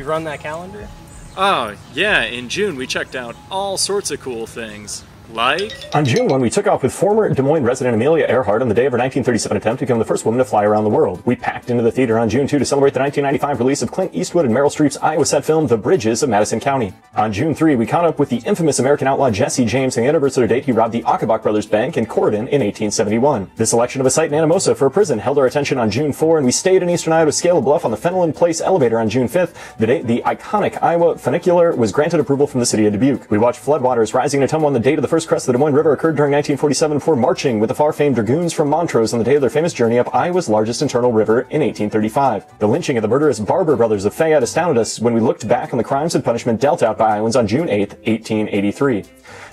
You run that calendar? Oh, yeah, in June we checked out all sorts of cool things. Like? On June 1, we took off with former Des Moines resident Amelia Earhart on the day of her 1937 attempt to become the first woman to fly around the world. We packed into the theater on June 2 to celebrate the 1995 release of Clint Eastwood and Meryl Streep's Iowa set film The Bridges of Madison County. On June 3, we caught up with the infamous American outlaw Jesse James on the anniversary date he robbed the Achabok Brothers Bank in Corydon in 1871. The selection of a site in Anamosa for a prison held our attention on June 4, and we stayed in eastern Iowa to scale a bluff on the Fenelon Place elevator on June 5th, the date the iconic Iowa funicular was granted approval from the city of Dubuque. We watched floodwaters rising in Ottumwa on the date of the first crest of the Des Moines River occurred during 1947 before marching with the far-famed dragoons from Montrose on the day of their famous journey up Iowa's largest internal river in 1835. The lynching of the murderous Barber brothers of Fayette astounded us when we looked back on the crimes and punishment dealt out by Iowans on June 8, 1883.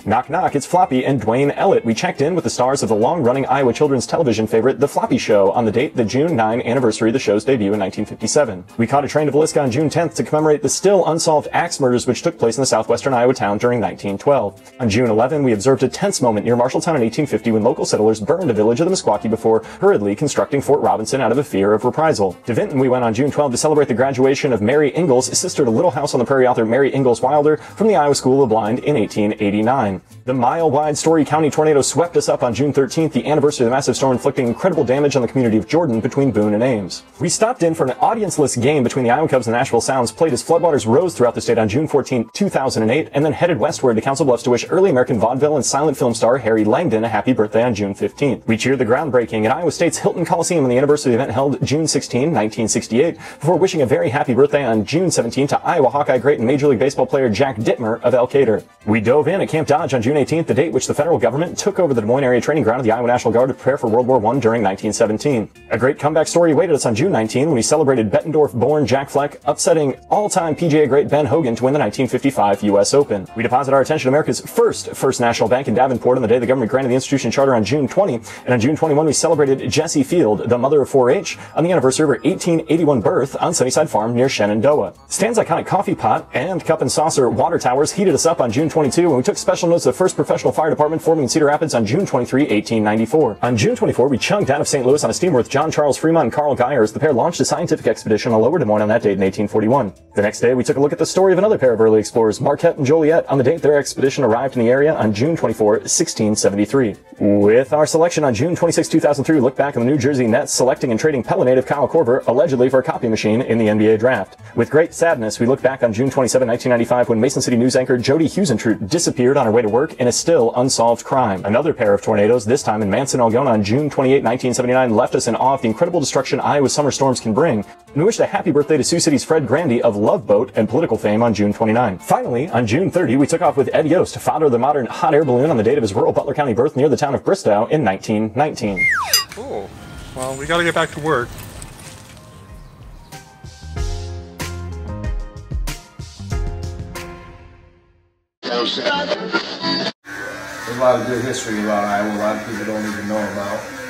Knock knock, it's Floppy and Dwayne Ellett. We checked in with the stars of the long-running Iowa children's television favorite, The Floppy Show, on the date the June 9 anniversary of the show's debut in 1957. We caught a train to Villisca on June 10th to commemorate the still unsolved axe murders which took place in the southwestern Iowa town during 1912. On June 11, we observed a tense moment near Marshalltown in 1850 when local settlers burned a village of the Meskwaki before hurriedly constructing Fort Robinson out of a fear of reprisal. To Vinton, we went on June 12 to celebrate the graduation of Mary Ingalls, sister to Little House on the Prairie author Mary Ingalls Wilder, from the Iowa School of the Blind in 1889. The mile-wide Story County tornado swept us up on June 13th, the anniversary of the massive storm inflicting incredible damage on the community of Jordan between Boone and Ames. We stopped in for an audience-less game between the Iowa Cubs and the Nashville Sounds, played as floodwaters rose throughout the state on June 14, 2008, and then headed westward to Council Bluffs to wish early American vaudeville and silent film star Harry Langdon a happy birthday on June 15th. We cheered the groundbreaking at Iowa State's Hilton Coliseum on the anniversary event held June 16, 1968, before wishing a very happy birthday on June 17 to Iowa Hawkeye great and Major League Baseball player Jack Dittmer of Elkader. We dove in at Camp Dodge on June 18th, the date which the federal government took over the Des Moines area training ground of the Iowa National Guard to prepare for World War I during 1917. A great comeback story awaited us on June 19 when we celebrated Bettendorf-born Jack Fleck upsetting all-time PGA great Ben Hogan to win the 1955 U.S. Open. We deposited our attention to America's First National Bank in Davenport on the day the government granted the institution charter on June 20, and on June 21 we celebrated Jessie Field, the mother of 4-H, on the anniversary of her 1881 birth on Sunnyside Farm near Shenandoah. Stan's iconic coffee pot and cup and saucer water towers heated us up on June 22 when we took special notes of the first professional fire department forming in Cedar Rapids on June 23, 1894. On June 24, we chugged out of St. Louis on a steamer with John Charles Fremont and Carl Geyer as the pair launched a scientific expedition on Lower Des Moines on that date in 1841. The next day, we took a look at the story of another pair of early explorers, Marquette and Joliet, on the date their expedition arrived in the area on June 24, 1673. With our selection on June 26, 2003, we look back on the New Jersey Nets selecting and trading Pella native Kyle Korver allegedly for a copy machine in the NBA draft. With great sadness, we look back on June 27, 1995, when Mason City News anchor Jody Husentrut disappeared on her way to work in a still unsolved crime. Another pair of tornadoes, this time in Manson, Algona on June 28, 1979, left us in awe of the incredible destruction Iowa's summer storms can bring, and we wished a happy birthday to Sioux City's Fred Grandy of Love Boat and political fame on June 29. Finally, on June 30, we took off with Ed Yost, founder of the modern hot air balloon, on the date of his rural Butler County birth near the town of Bristow in 1919. Cool. Well, we gotta get back to work. There's a lot of good history about Iowa a lot of people don't even know about.